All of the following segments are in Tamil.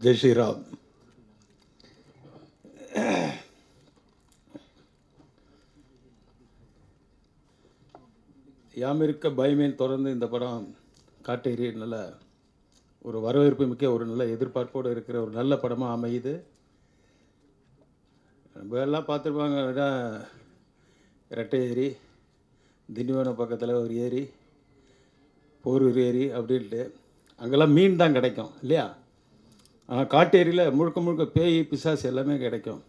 ஜெய் ஸ்ரீராம். யாமிருக்க பயமேன் தொடர்ந்து இந்த படம் காட்டேரி நல்ல ஒரு வரவேற்பு மிக்க ஒரு நல்ல எதிர்பார்ப்போடு இருக்கிற ஒரு நல்ல படமாக அமையுது. நம்ம எல்லாம் பார்த்துருப்பாங்க, ரெட்டை ஏரி, திண்டிவனம் பக்கத்தில் ஒரு ஏரி, போரூர் ஏரி அப்படின்ட்டு அங்கெல்லாம் மீன் தான் கிடைக்கும் இல்லையா? ஆனால் காட்டேரியில் முழுக்க முழுக்க பேய் பிசாசு எல்லாமே கிடைக்கும்.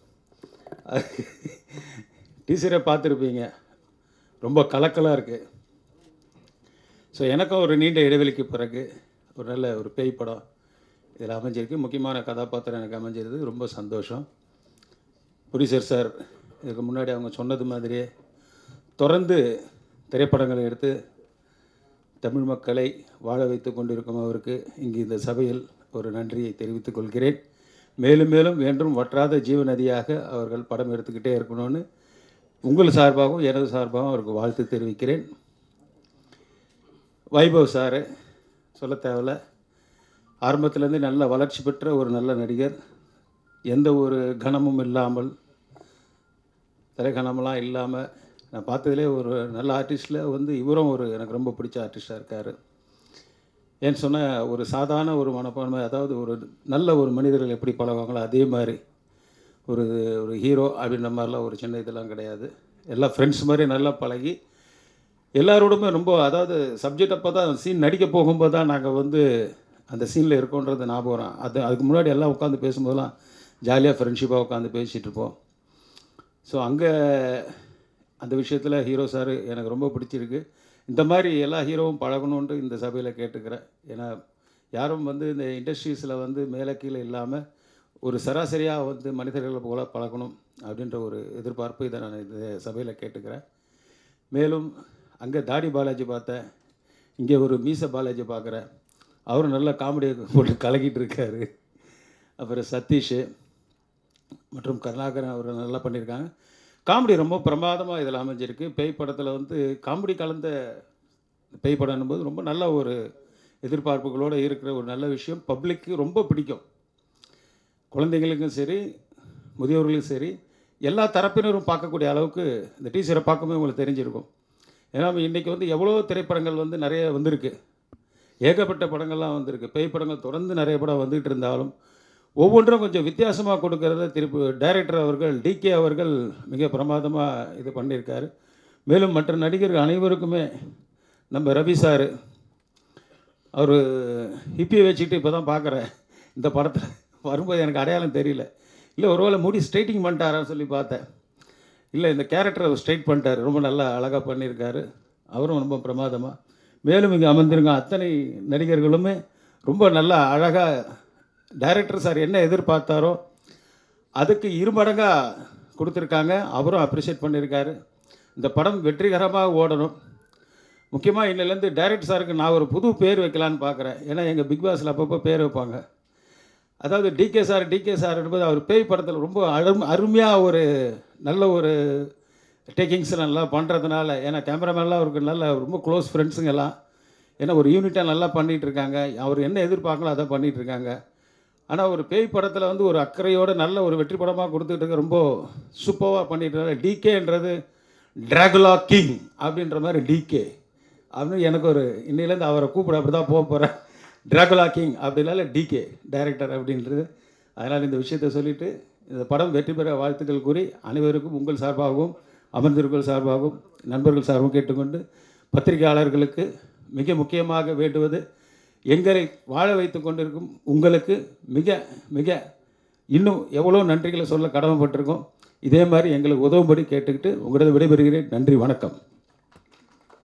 டீச்சரை பார்த்துருப்பீங்க, ரொம்ப கலக்கலாக இருக்குது. ஸோ எனக்கும் ஒரு நீண்ட இடைவெளிக்கு பிறகு ஒரு நல்ல ஒரு பேய் படம் இதில் அமைஞ்சிருக்கு. முக்கியமான கதாபாத்திரம் எனக்கு அமைஞ்சிருது, ரொம்ப சந்தோஷம். புரிசர் சார் இதுக்கு முன்னாடி அவங்க சொன்னது மாதிரியே தொடர்ந்து திரைப்படங்களை எடுத்து தமிழ் மக்களை வாழ வைத்து கொண்டிருக்கும் அவருக்கு இங்கு இந்த சபையில் ஒரு நன்றியை தெரிவித்துக் கொள்கிறேன். மேலும் மேலும் என்றும் வற்றாத ஜீவநதியாக அவர்கள் படம் எடுத்துக்கிட்டே இருக்கணும்னு உங்கள் சார்பாகவும் எனது சார்பாகவும் அவருக்கு வாழ்த்து தெரிவிக்கிறேன். வைபவ் சார் சொல்ல தேவையில்ல, ஆரம்பத்திலேருந்து நல்ல வளர்ச்சி பெற்ற ஒரு நல்ல நடிகர், எந்த ஒரு கனமும் இல்லாமல், திரைக்கணமெல்லாம் இல்லாமல் நான் பார்த்ததுலே ஒரு நல்ல ஆர்டிஸ்டில் இவரும் ஒரு எனக்கு ரொம்ப பிடிச்ச ஆர்டிஸ்டாக இருக்கார். ஏன்னு சொன்னால் ஒரு சாதாரண ஒரு மனப்பான்மை, அதாவது ஒரு நல்ல ஒரு மனிதர்கள் எப்படி பழகுவாங்களோ அதே மாதிரி ஒரு ஒரு ஹீரோ அப்படின்ற மாதிரிலாம் ஒரு சின்ன இதெல்லாம் கிடையாது. எல்லாம் ஃப்ரெண்ட்ஸ் மாதிரி நல்லா பழகி எல்லாரோடுமே ரொம்ப, அதாவது சப்ஜெக்ட் அப்போ தான் சீன் நடிக்க போகும்போது தான் நாங்கள் அந்த சீனில் இருக்கோன்றது ஞாபகம். அதுக்கு முன்னாடி எல்லாம் உட்காந்து பேசும்போதெல்லாம் ஜாலியாக ஃப்ரெண்ட்ஷிப்பாக உட்காந்து பேசிகிட்டு இருப்போம். ஸோ அங்கே அந்த விஷயத்தில் ஹீரோ சார் எனக்கு ரொம்ப பிடிச்சிருக்கு. இந்த மாதிரி எல்லா ஹீரோவும் பழகணுன்ட்டு இந்த சபையில் கேட்டுக்கிறேன். ஏன்னா யாரும் இந்த இண்டஸ்ட்ரீஸில் மேலே கீழே இல்லாமல் ஒரு சராசரியாக மனிதர்களை போல பழகணும் அப்படின்ற ஒரு எதிர்பார்ப்பு இதை நான் இந்த சபையில் கேட்டுக்கிறேன். மேலும் அங்கே தாடி பாலாஜி பார்த்தேன், இங்கே ஒரு மீச பாலாஜி பார்க்குறேன். அவரும் நல்ல காமெடியை போட்டு கலக்கிட்டு இருக்காரு. அப்புறம் சதீஷ் மற்றும் கருணாகரன் அவர் நல்லா பண்ணியிருக்காங்க. காமெடி ரொம்ப பிரமாதமாக இதில் அமைஞ்சிருக்கு. பேய் படத்தில் காமெடி கலந்த பேய் படம்னும்போது ரொம்ப நல்ல ஒரு எதிர்பார்ப்புகளோடு இருக்கிற ஒரு நல்ல விஷயம். பப்ளிக்கு ரொம்ப பிடிக்கும், குழந்தைங்களுக்கும் சரி முதியோர்களுக்கும் சரி எல்லா தரப்பினரும் பார்க்கக்கூடிய அளவுக்கு இந்த டீச்சரை பார்க்கும்போது உங்களுக்கு தெரிஞ்சிருக்கும். ஏன்னா இன்றைக்கி எவ்வளோ திரைப்படங்கள் நிறைய வந்திருக்கு, ஏகப்பட்ட படங்கள்லாம் வந்திருக்கு. பேய் படங்கள் தொடர்ந்து நிறைய படம் வந்துகிட்டு இருந்தாலும் ஒவ்வொன்றும் கொஞ்சம் வித்தியாசமாக கொடுக்கறத திருப்பி டைரக்டர் அவர்கள் டிகே அவர்கள் மிக பிரமாதமாக இது பண்ணியிருக்காரு. மேலும் மற்ற நடிகர்கள் அனைவருக்குமே நம்ம ரவி சார், அவர் ஹிப்பியை வச்சுக்கிட்டு இப்போ தான் பார்க்குறேன் இந்த படத்தில் வரும்போது எனக்கு அடையாளம் தெரியல. இல்லை ஒருவேளை முடி ஸ்ட்ரைட்டிங் பண்ணிட்டாரான்னு சொல்லி பார்த்தேன். இல்லை இந்த கேரக்டரை அவர் ஸ்ட்ரைட் பண்ணிட்டார், ரொம்ப நல்லா அழகாக பண்ணியிருக்காரு. அவரும் ரொம்ப பிரமாதமாக. மேலும் இங்கே அமர்ந்திருங்க அத்தனை நடிகர்களுமே ரொம்ப நல்லா அழகாக டைரக்டர் சார் என்ன எதிர்பார்த்தாரோ அதுக்கு இருமடங்காக கொடுத்துருக்காங்க. அவரும் அப்ரிஷியேட் பண்ணியிருக்காரு. இந்த படம் வெற்றிகரமாக ஓடணும். முக்கியமாக இன்னிலேருந்து டைரக்டர் சாருக்கு நான் ஒரு புது பேர் வைக்கலான்னு பார்க்குறேன். ஏன்னா எங்கள் பிக் பாஸில் அப்பப்போ பேர் வைப்பாங்க. அதாவது டிகே சார் என்பது அவர் பேய் படத்தில் ரொம்ப அருமையாக ஒரு நல்ல ஒரு டேக்கிங்ஸ் நல்லா பண்ணுறதுனால, ஏன்னா கேமராமேன்லாம் அவருக்கு நல்ல ரொம்ப க்ளோஸ் ஃப்ரெண்ட்ஸுங்கெல்லாம், ஏன்னா ஒரு யூனிட்டாக நல்லா பண்ணிகிட்ருக்காங்க. அவர் என்ன எதிர்பார்க்கலோ அதை பண்ணிகிட்ருக்காங்க. ஆனால் ஒரு பேய் படத்தில் ஒரு அக்கறையோடு நல்ல ஒரு வெற்றி படமாக கொடுத்துட்டு இருக்க ரொம்ப சூப்பராக பண்ணிட்டு டிகேன்றது டிராகுலா கிங் அப்படின்ற மாதிரி டிகே அப்படின்னு எனக்கு ஒரு இன்னிலேருந்து அவரை கூப்பிட அப்படி தான் போக போகிறேன். டிராகுலா கிங் அப்படின்னால டிகே டைரக்டர் அப்படின்றது. அதனால் இந்த விஷயத்தை சொல்லிவிட்டு இந்த படம் வெற்றி பெற வாழ்த்துக்கள் கூறி அனைவருக்கும் உங்கள் சார்பாகவும் அமர்ந்திருக்கும் சார்பாகவும் நண்பர்கள் சார்பாகவும் கேட்டுக்கொண்டு, பத்திரிகையாளர்களுக்கு மிக முக்கியமாக வேண்டுவது, எங்களை வாழ வைத்து கொண்டிருக்கும் உங்களுக்கு மிக மிக இன்னும் எவ்வளோ நன்றிகளை சொல்ல கடமைப்பட்டிருக்கோம். இதே மாதிரி எங்களுக்கு உதவும்படி கேட்டுக்கிட்டு உங்களிடம் விடைபெறுகிறேன். நன்றி, வணக்கம்.